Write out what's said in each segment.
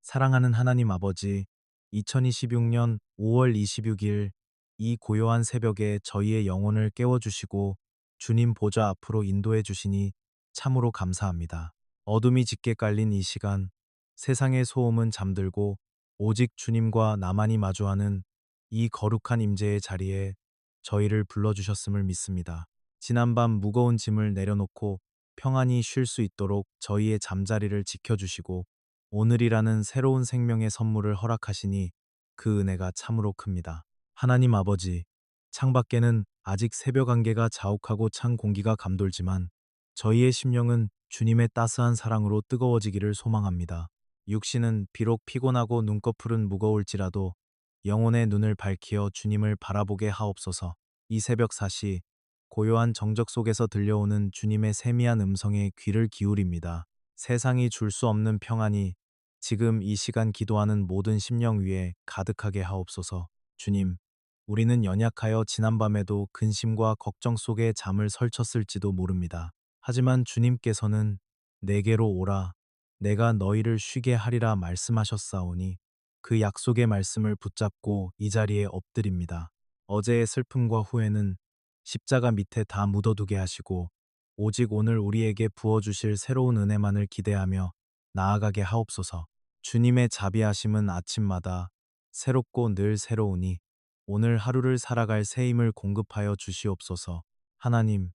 사랑하는 하나님 아버지, 2026년 5월 26일 이 고요한 새벽에 저희의 영혼을 깨워주시고 주님 보좌 앞으로 인도해 주시니 참으로 감사합니다. 어둠이 짙게 깔린 이 시간, 세상의 소음은 잠들고 오직 주님과 나만이 마주하는 이 거룩한 임재의 자리에 저희를 불러주셨음을 믿습니다. 지난밤 무거운 짐을 내려놓고 평안히 쉴 수 있도록 저희의 잠자리를 지켜주시고 오늘이라는 새로운 생명의 선물을 허락하시니 그 은혜가 참으로 큽니다. 하나님 아버지, 창밖에는 아직 새벽 안개가 자욱하고 찬 공기가 감돌지만 저희의 심령은 주님의 따스한 사랑으로 뜨거워지기를 소망합니다. 육신은 비록 피곤하고 눈꺼풀은 무거울지라도 영혼의 눈을 밝히어 주님을 바라보게 하옵소서. 이 새벽 사시 고요한 정적 속에서 들려오는 주님의 세미한 음성에 귀를 기울입니다. 세상이 줄 수 없는 평안이 지금 이 시간 기도하는 모든 심령 위에 가득하게 하옵소서. 주님, 우리는 연약하여 지난밤에도 근심과 걱정 속에 잠을 설쳤을지도 모릅니다. 하지만 주님께서는 내게로 오라, 내가 너희를 쉬게 하리라 말씀하셨사오니 그 약속의 말씀을 붙잡고 이 자리에 엎드립니다. 어제의 슬픔과 후회는 십자가 밑에 다 묻어두게 하시고 오직 오늘 우리에게 부어주실 새로운 은혜만을 기대하며 나아가게 하옵소서. 주님의 자비하심은 아침마다 새롭고 늘 새로우니 오늘 하루를 살아갈 새 힘을 공급하여 주시옵소서. 하나님,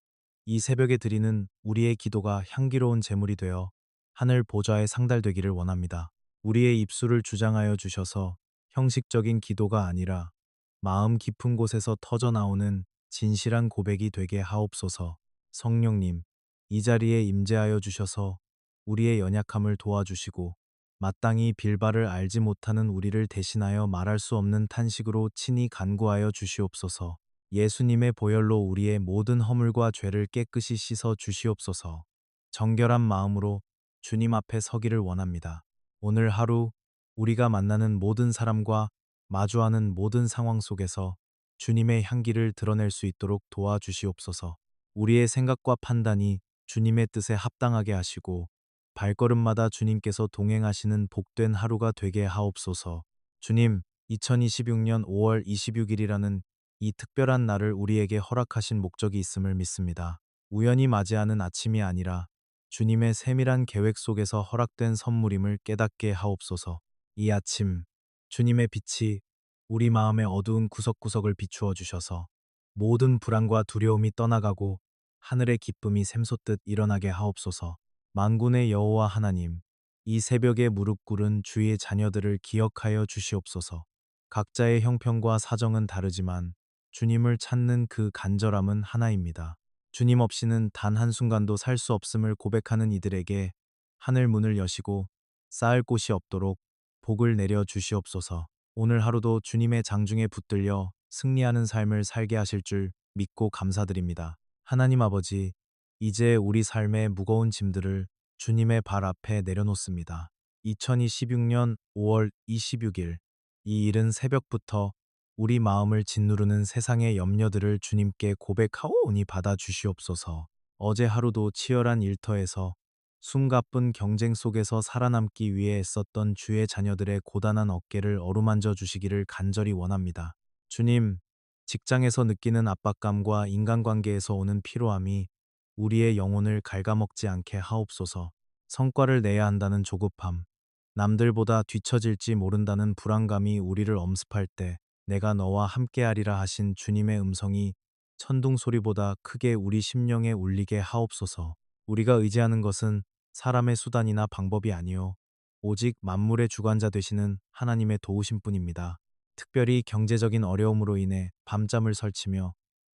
이 새벽에 드리는 우리의 기도가 향기로운 제물이 되어 하늘 보좌에 상달되기를 원합니다. 우리의 입술을 주장하여 주셔서 형식적인 기도가 아니라 마음 깊은 곳에서 터져나오는 진실한 고백이 되게 하옵소서. 성령님, 이 자리에 임재하여 주셔서 우리의 연약함을 도와주시고 마땅히 빌바를 알지 못하는 우리를 대신하여 말할 수 없는 탄식으로 친히 간구하여 주시옵소서. 예수님의 보혈로 우리의 모든 허물과 죄를 깨끗이 씻어 주시옵소서. 정결한 마음으로 주님 앞에 서기를 원합니다. 오늘 하루 우리가 만나는 모든 사람과 마주하는 모든 상황 속에서 주님의 향기를 드러낼 수 있도록 도와주시옵소서. 우리의 생각과 판단이 주님의 뜻에 합당하게 하시고 발걸음마다 주님께서 동행하시는 복된 하루가 되게 하옵소서. 주님, 2026년 5월 26일이라는 이 특별한 날을 우리에게 허락하신 목적이 있음을 믿습니다. 우연히 맞이하는 아침이 아니라 주님의 세밀한 계획 속에서 허락된 선물임을 깨닫게 하옵소서. 이 아침, 주님의 빛이 우리 마음의 어두운 구석구석을 비추어 주셔서 모든 불안과 두려움이 떠나가고 하늘의 기쁨이 샘솟듯 일어나게 하옵소서. 만군의 여호와 하나님, 이 새벽에 무릎 꿇은 주의 자녀들을 기억하여 주시옵소서. 각자의 형편과 사정은 다르지만 주님을 찾는 그 간절함은 하나입니다. 주님 없이는 단 한순간도 살 수 없음을 고백하는 이들에게 하늘 문을 여시고 쌓을 곳이 없도록 복을 내려 주시옵소서. 오늘 하루도 주님의 장중에 붙들려 승리하는 삶을 살게 하실 줄 믿고 감사드립니다. 하나님 아버지, 이제 우리 삶의 무거운 짐들을 주님의 발 앞에 내려놓습니다. 2026년 5월 26일, 이 이른 새벽부터 우리 마음을 짓누르는 세상의 염려들을 주님께 고백하오니 받아주시옵소서. 어제 하루도 치열한 일터에서 숨가쁜 경쟁 속에서 살아남기 위해 애썼던 주의 자녀들의 고단한 어깨를 어루만져 주시기를 간절히 원합니다. 주님, 직장에서 느끼는 압박감과 인간관계에서 오는 피로함이 우리의 영혼을 갉아먹지 않게 하옵소서. 성과를 내야 한다는 조급함, 남들보다 뒤처질지 모른다는 불안감이 우리를 엄습할 때 내가 너와 함께하리라 하신 주님의 음성이 천둥 소리보다 크게 우리 심령에 울리게 하옵소서. 우리가 의지하는 것은 사람의 수단이나 방법이 아니요 오직 만물의 주관자 되시는 하나님의 도우심뿐입니다. 특별히 경제적인 어려움으로 인해 밤잠을 설치며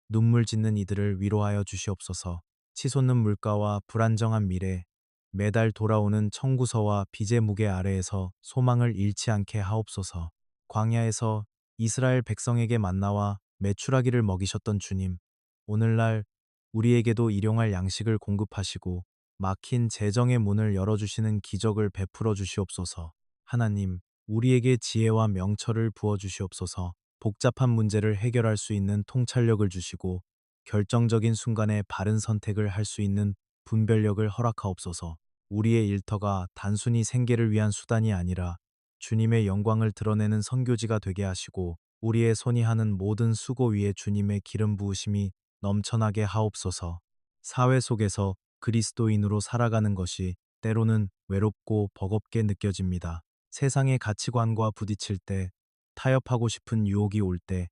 눈물 짓는 이들을 위로하여 주시옵소서. 치솟는 물가와 불안정한 미래, 매달 돌아오는 청구서와 빚의 무게 아래에서 소망을 잃지 않게 하옵소서. 광야에서 이스라엘 백성에게 만나와 메추라기를 먹이셨던 주님, 오늘날 우리에게도 일용할 양식을 공급하시고 막힌 재정의 문을 열어주시는 기적을 베풀어 주시옵소서. 하나님, 우리에게 지혜와 명철을 부어 주시옵소서. 복잡한 문제를 해결할 수 있는 통찰력을 주시고 결정적인 순간에 바른 선택을 할 수 있는 분별력을 허락하옵소서. 우리의 일터가 단순히 생계를 위한 수단이 아니라 주님의 영광을 드러내는 선교지가 되게 하시고 우리의 손이 하는 모든 수고 위에 주님의 기름 부으심이 넘쳐나게 하옵소서. 사회 속에서 그리스도인으로 살아가는 것이 때로는 외롭고 버겁게 느껴집니다. 세상의 가치관과 부딪힐 때, 타협하고 싶은 유혹이 올 때,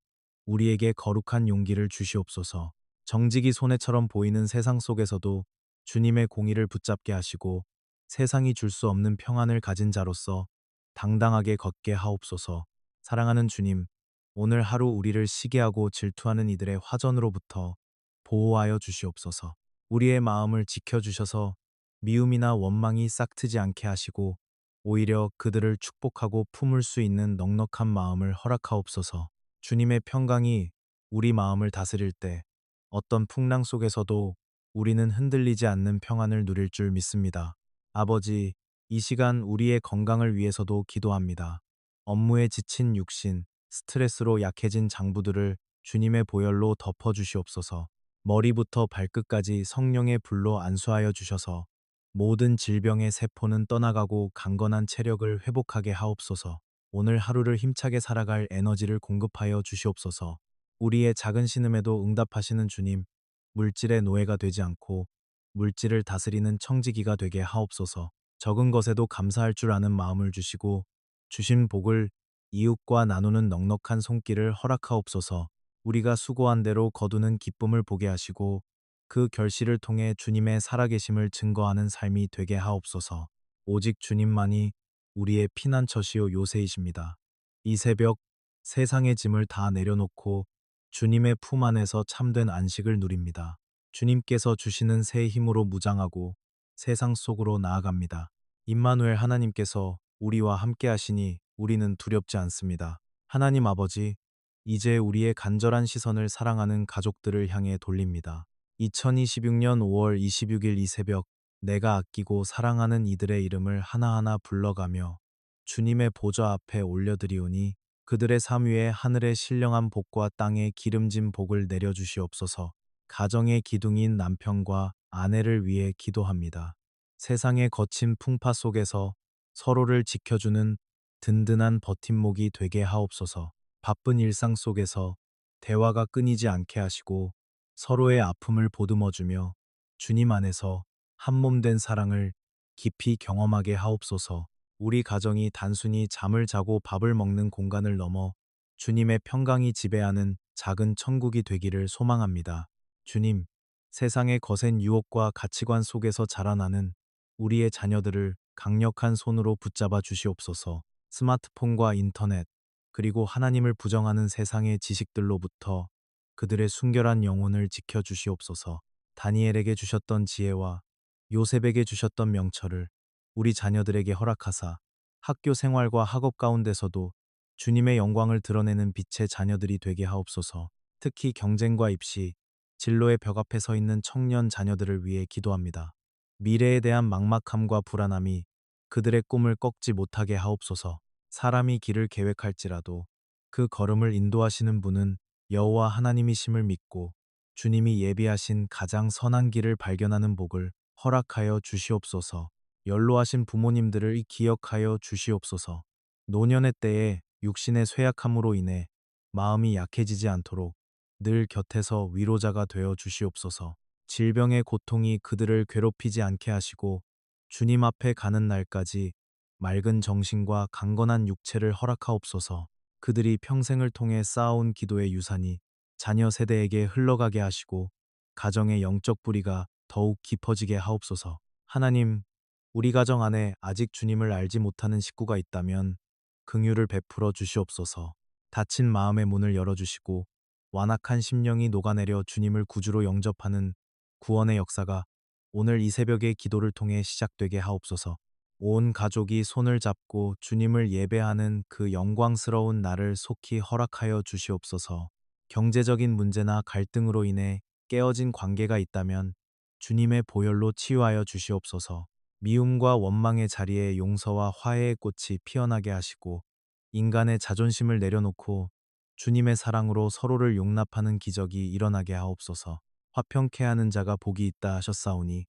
우리에게 거룩한 용기를 주시옵소서. 정직이 손해처럼 보이는 세상 속에서도 주님의 공의를 붙잡게 하시고 세상이 줄 수 없는 평안을 가진 자로서 당당하게 걷게 하옵소서. 사랑하는 주님, 오늘 하루 우리를 시기하고 질투하는 이들의 화전으로부터 보호하여 주시옵소서. 우리의 마음을 지켜주셔서 미움이나 원망이 싹트지 않게 하시고 오히려 그들을 축복하고 품을 수 있는 넉넉한 마음을 허락하옵소서. 주님의 평강이 우리 마음을 다스릴 때 어떤 풍랑 속에서도 우리는 흔들리지 않는 평안을 누릴 줄 믿습니다. 아버지, 이 시간 우리의 건강을 위해서도 기도합니다. 업무에 지친 육신, 스트레스로 약해진 장부들을 주님의 보혈로 덮어주시옵소서. 머리부터 발끝까지 성령의 불로 안수하여 주셔서 모든 질병의 세포는 떠나가고 강건한 체력을 회복하게 하옵소서. 오늘 하루를 힘차게 살아갈 에너지를 공급하여 주시옵소서. 우리의 작은 신음에도 응답하시는 주님, 물질의 노예가 되지 않고 물질을 다스리는 청지기가 되게 하옵소서. 적은 것에도 감사할 줄 아는 마음을 주시고 주신 복을 이웃과 나누는 넉넉한 손길을 허락하옵소서. 우리가 수고한 대로 거두는 기쁨을 보게 하시고 그 결실을 통해 주님의 살아계심을 증거하는 삶이 되게 하옵소서. 오직 주님만이 우리의 피난처시요 요새이십니다. 이 새벽 세상의 짐을 다 내려놓고 주님의 품 안에서 참된 안식을 누립니다. 주님께서 주시는 새 힘으로 무장하고 세상 속으로 나아갑니다. 임마누엘 하나님께서 우리와 함께 하시니 우리는 두렵지 않습니다. 하나님 아버지, 이제 우리의 간절한 시선을 사랑하는 가족들을 향해 돌립니다. 2026년 5월 26일 이 새벽 내가 아끼고 사랑하는 이들의 이름을 하나하나 불러가며 주님의 보좌 앞에 올려드리오니 그들의 삶 위에 하늘의 신령한 복과 땅의 기름진 복을 내려주시옵소서. 가정의 기둥인 남편과 아내를 위해 기도합니다. 세상의 거친 풍파 속에서 서로를 지켜주는 든든한 버팀목이 되게 하옵소서. 바쁜 일상 속에서 대화가 끊이지 않게 하시고 서로의 아픔을 보듬어주며 주님 안에서 한몸된 사랑을 깊이 경험하게 하옵소서. 우리 가정이 단순히 잠을 자고 밥을 먹는 공간을 넘어 주님의 평강이 지배하는 작은 천국이 되기를 소망합니다. 주님, 세상의 거센 유혹과 가치관 속에서 자라나는 우리의 자녀들을 강력한 손으로 붙잡아 주시옵소서. 스마트폰과 인터넷, 그리고 하나님을 부정하는 세상의 지식들로부터 그들의 순결한 영혼을 지켜 주시옵소서. 다니엘에게 주셨던 지혜와 요셉에게 주셨던 명철을 우리 자녀들에게 허락하사 학교 생활과 학업 가운데서도 주님의 영광을 드러내는 빛의 자녀들이 되게 하옵소서. 특히 경쟁과 입시, 진로의 벽 앞에 서 있는 청년 자녀들을 위해 기도합니다. 미래에 대한 막막함과 불안함이 그들의 꿈을 꺾지 못하게 하옵소서. 사람이 길을 계획할지라도 그 걸음을 인도하시는 분은 여호와 하나님이심을 믿고 주님이 예비하신 가장 선한 길을 발견하는 복을 허락하여 주시옵소서. 연로하신 부모님들을 기억하여 주시옵소서. 노년의 때에 육신의 쇠약함으로 인해 마음이 약해지지 않도록 늘 곁에서 위로자가 되어 주시옵소서. 질병의 고통이 그들을 괴롭히지 않게 하시고 주님 앞에 가는 날까지 맑은 정신과 강건한 육체를 허락하옵소서. 그들이 평생을 통해 쌓아온 기도의 유산이 자녀 세대에게 흘러가게 하시고 가정의 영적 뿌리가 더욱 깊어지게 하옵소서. 하나님, 우리 가정 안에 아직 주님을 알지 못하는 식구가 있다면 긍휼을 베풀어 주시옵소서. 닫힌 마음의 문을 열어주시고 완악한 심령이 녹아내려 주님을 구주로 영접하는 구원의 역사가 오늘 이 새벽의 기도를 통해 시작되게 하옵소서. 온 가족이 손을 잡고 주님을 예배하는 그 영광스러운 날을 속히 허락하여 주시옵소서. 경제적인 문제나 갈등으로 인해 깨어진 관계가 있다면 주님의 보혈로 치유하여 주시옵소서. 미움과 원망의 자리에 용서와 화해의 꽃이 피어나게 하시고 인간의 자존심을 내려놓고 주님의 사랑으로 서로를 용납하는 기적이 일어나게 하옵소서. 화평케 하는 자가 복이 있다 하셨사오니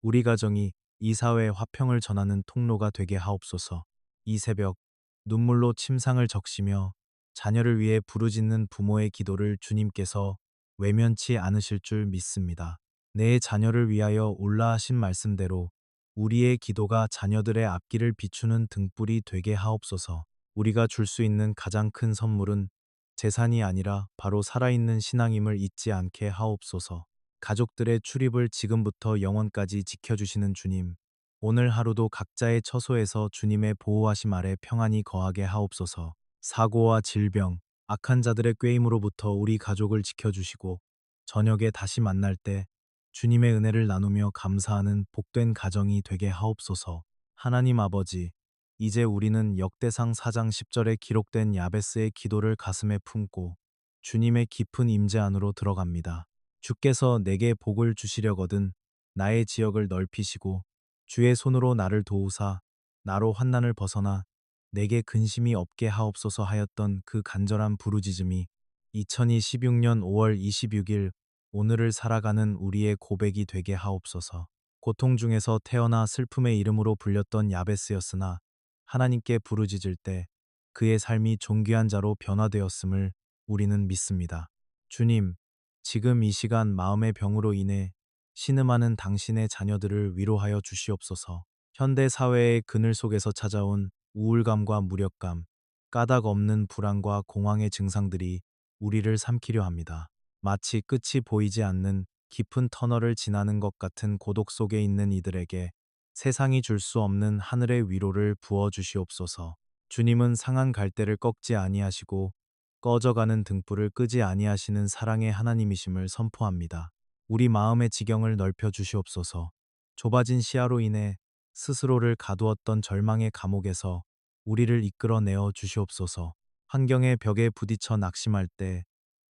우리 가정이 이 사회의 화평을 전하는 통로가 되게 하옵소서. 이 새벽 눈물로 침상을 적시며 자녀를 위해 부르짖는 부모의 기도를 주님께서 외면치 않으실 줄 믿습니다. 내 자녀를 위하여 올라 하신 말씀대로 우리의 기도가 자녀들의 앞길을 비추는 등불이 되게 하옵소서. 우리가 줄 수 있는 가장 큰 선물은 재산이 아니라 바로 살아있는 신앙임을 잊지 않게 하옵소서. 가족들의 출입을 지금부터 영원까지 지켜주시는 주님, 오늘 하루도 각자의 처소에서 주님의 보호하심 아래 평안히 거하게 하옵소서. 사고와 질병, 악한 자들의 꾀임으로부터 우리 가족을 지켜주시고 저녁에 다시 만날 때 주님의 은혜를 나누며 감사하는 복된 가정이 되게 하옵소서. 하나님 아버지, 이제 우리는 역대상 4장 10절에 기록된 야베스의 기도를 가슴에 품고 주님의 깊은 임재 안으로 들어갑니다. 주께서 내게 복을 주시려거든 나의 지역을 넓히시고 주의 손으로 나를 도우사 나로 환난을 벗어나 내게 근심이 없게 하옵소서 하였던 그 간절한 부르짖음이 2026년 5월 26일 오늘을 살아가는 우리의 고백이 되게 하옵소서. 고통 중에서 태어나 슬픔의 이름으로 불렸던 야베스였으나 하나님께 부르짖을 때 그의 삶이 존귀한 자로 변화되었음을 우리는 믿습니다. 주님, 지금 이 시간 마음의 병으로 인해 신음하는 당신의 자녀들을 위로하여 주시옵소서. 현대 사회의 그늘 속에서 찾아온 우울감과 무력감, 까닭 없는 불안과 공황의 증상들이 우리를 삼키려 합니다. 마치 끝이 보이지 않는 깊은 터널을 지나는 것 같은 고독 속에 있는 이들에게 세상이 줄 수 없는 하늘의 위로를 부어 주시옵소서. 주님은 상한 갈대를 꺾지 아니하시고 꺼져가는 등불을 끄지 아니하시는 사랑의 하나님이심을 선포합니다. 우리 마음의 지경을 넓혀 주시옵소서. 좁아진 시야로 인해 스스로를 가두었던 절망의 감옥에서 우리를 이끌어내어 주시옵소서. 환경의 벽에 부딪혀 낙심할 때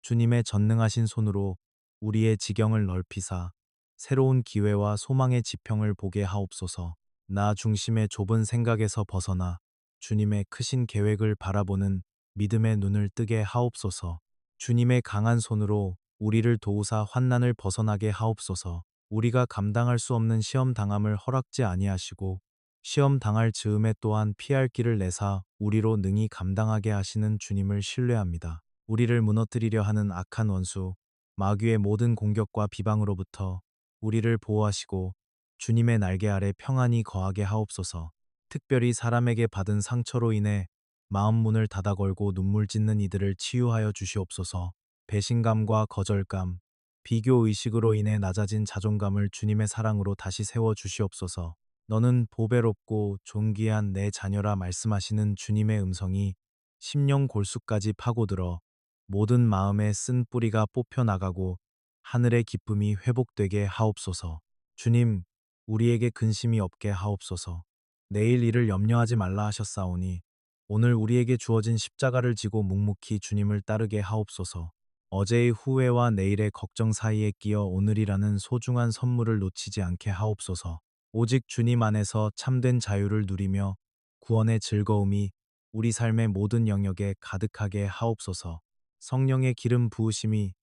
주님의 전능하신 손으로 우리의 지경을 넓히사 새로운 기회와 소망의 지평을 보게 하옵소서. 나 중심의 좁은 생각에서 벗어나 주님의 크신 계획을 바라보는 믿음의 눈을 뜨게 하옵소서. 주님의 강한 손으로 우리를 도우사 환난을 벗어나게 하옵소서. 우리가 감당할 수 없는 시험 당함을 허락지 아니하시고 시험 당할 즈음에 또한 피할 길을 내사 우리로 능히 감당하게 하시는 주님을 신뢰합니다. 우리를 무너뜨리려 하는 악한 원수, 마귀의 모든 공격과 비방으로부터 우리를 보호하시고 주님의 날개 아래 평안히 거하게 하옵소서. 특별히 사람에게 받은 상처로 인해 마음 문을 닫아 걸고 눈물 짓는 이들을 치유하여 주시옵소서. 배신감과 거절감, 비교 의식으로 인해 낮아진 자존감을 주님의 사랑으로 다시 세워 주시옵소서. 너는 보배롭고 존귀한 내 자녀라 말씀하시는 주님의 음성이 심령 골수까지 파고들어 모든 마음에 쓴 뿌리가 뽑혀 나가고 하늘의 기쁨이 회복되게 하옵소서. 주님, 우리에게 근심이 없게 하옵소서. 내일 일을 염려하지 말라 하셨사오니 오늘 우리에게 주어진 십자가를 지고 묵묵히 주님을 따르게 하옵소서. 어제의 후회와 내일의 걱정 사이에 끼어 오늘이라는 소중한 선물을 놓치지 않게 하옵소서. 오직 주님 안에서 참된 자유를 누리며 구원의 즐거움이 우리 삶의 모든 영역에 가득하게 하옵소서. 성령의 기름 부으심이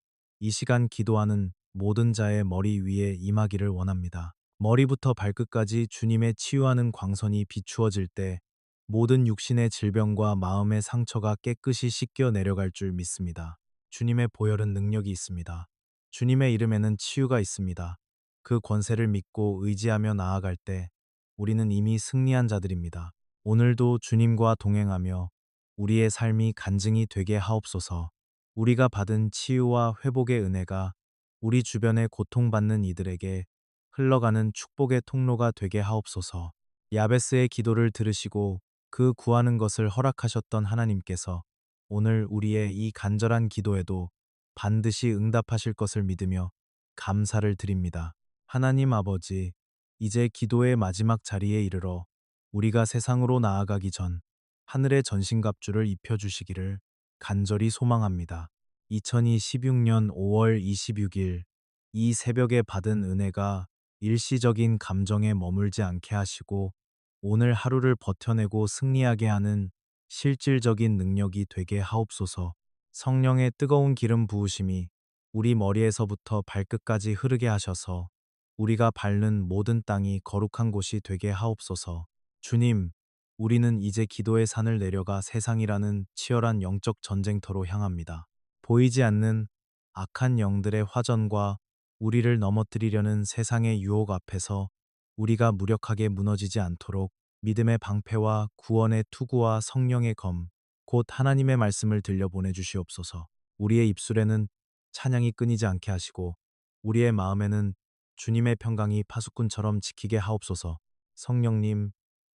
이 시간 기도하는 모든 자의 머리 위에 임하기를 원합니다. 머리부터 발끝까지 주님의 치유하는 광선이 비추어질 때 모든 육신의 질병과 마음의 상처가 깨끗이 씻겨 내려갈 줄 믿습니다. 주님의 보혈은 능력이 있습니다. 주님의 이름에는 치유가 있습니다. 그 권세를 믿고 의지하며 나아갈 때 우리는 이미 승리한 자들입니다. 오늘도 주님과 동행하며 우리의 삶이 간증이 되게 하옵소서. 우리가 받은 치유와 회복의 은혜가 우리 주변에 고통받는 이들에게 흘러가는 축복의 통로가 되게 하옵소서. 야베스의 기도를 들으시고 그 구하는 것을 허락하셨던 하나님께서 오늘 우리의 이 간절한 기도에도 반드시 응답하실 것을 믿으며 감사를 드립니다. 하나님 아버지, 이제 기도의 마지막 자리에 이르러 우리가 세상으로 나아가기 전 하늘의 전신갑주를 입혀주시기를 간절히 소망합니다. 2026년 5월 26일 이 새벽에 받은 은혜가 일시적인 감정에 머물지 않게 하시고 오늘 하루를 버텨내고 승리하게 하는 실질적인 능력이 되게 하옵소서. 성령의 뜨거운 기름 부으심이 우리 머리에서부터 발끝까지 흐르게 하셔서 우리가 밟는 모든 땅이 거룩한 곳이 되게 하옵소서. 주님, 우리는 이제 기도의 산을 내려가 세상이라는 치열한 영적 전쟁터로 향합니다. 보이지 않는 악한 영들의 화전과 우리를 넘어뜨리려는 세상의 유혹 앞에서 우리가 무력하게 무너지지 않도록 믿음의 방패와 구원의 투구와 성령의 검, 곧 하나님의 말씀을 들려보내 주시옵소서. 우리의 입술에는 찬양이 끊이지 않게 하시고 우리의 마음에는 주님의 평강이 파수꾼처럼 지키게 하옵소서. 성령님,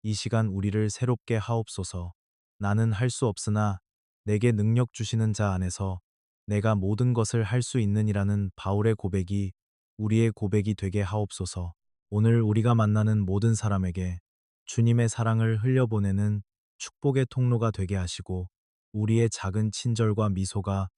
이 시간 우리를 새롭게 하옵소서. 나는 할 수 없으나 내게 능력 주시는 자 안에서 내가 모든 것을 할 수 있느니라는 바울의 고백이 우리의 고백이 되게 하옵소서. 오늘 우리가 만나는 모든 사람에게 주님의 사랑을 흘려보내는 축복의 통로가 되게 하시고 우리의 작은 친절과 미소가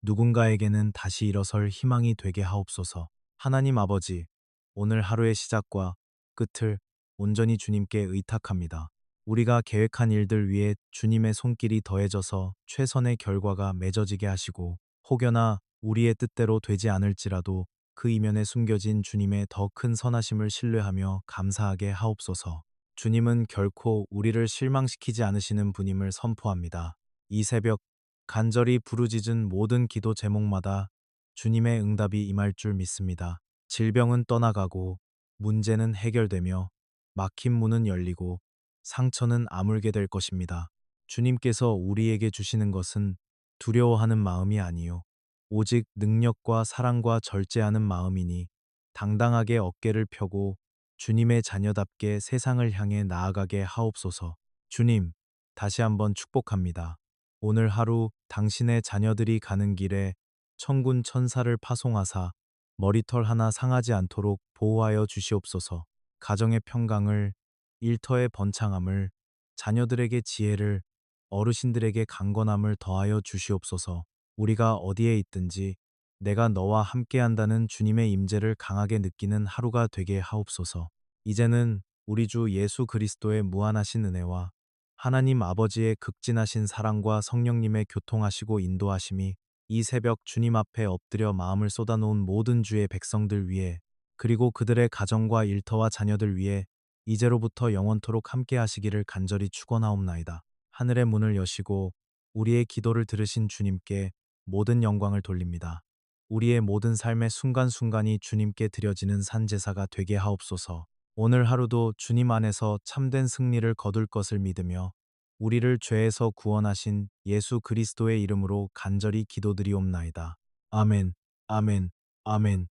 누군가에게는 다시 일어설 희망이 되게 하옵소서. 하나님 아버지, 오늘 하루의 시작과 끝을 온전히 주님께 의탁합니다. 우리가 계획한 일들 위에 주님의 손길이 더해져서 최선의 결과가 맺어지게 하시고 혹여나 우리의 뜻대로 되지 않을지라도 그 이면에 숨겨진 주님의 더 큰 선하심을 신뢰하며 감사하게 하옵소서. 주님은 결코 우리를 실망시키지 않으시는 분임을 선포합니다. 이 새벽 간절히 부르짖은 모든 기도 제목마다 주님의 응답이 임할 줄 믿습니다. 질병은 떠나가고 문제는 해결되며 막힌 문은 열리고 상처는 아물게 될 것입니다. 주님께서 우리에게 주시는 것은 두려워하는 마음이 아니요 오직 능력과 사랑과 절제하는 마음이니 당당하게 어깨를 펴고 주님의 자녀답게 세상을 향해 나아가게 하옵소서. 주님, 다시 한번 축복합니다. 오늘 하루 당신의 자녀들이 가는 길에 천군 천사를 파송하사 머리털 하나 상하지 않도록 보호하여 주시옵소서. 가정의 평강을, 일터의 번창함을, 자녀들에게 지혜를, 어르신들에게 강건함을 더하여 주시옵소서. 우리가 어디에 있든지 내가 너와 함께한다는 주님의 임재를 강하게 느끼는 하루가 되게 하옵소서. 이제는 우리 주 예수 그리스도의 무한하신 은혜와 하나님 아버지의 극진하신 사랑과 성령님의 교통하시고 인도하심이 이 새벽 주님 앞에 엎드려 마음을 쏟아놓은 모든 주의 백성들 위해 그리고 그들의 가정과 일터와 자녀들 위해 이제로부터 영원토록 함께 하시기를 간절히 축원하옵나이다. 하늘의 문을 여시고 우리의 기도를 들으신 주님께 모든 영광을 돌립니다. 우리의 모든 삶의 순간순간이 주님께 드려지는 산제사가 되게 하옵소서. 오늘 하루도 주님 안에서 참된 승리를 거둘 것을 믿으며 우리를 죄에서 구원하신 예수 그리스도의 이름으로 간절히 기도드리옵나이다. 아멘, 아멘, 아멘.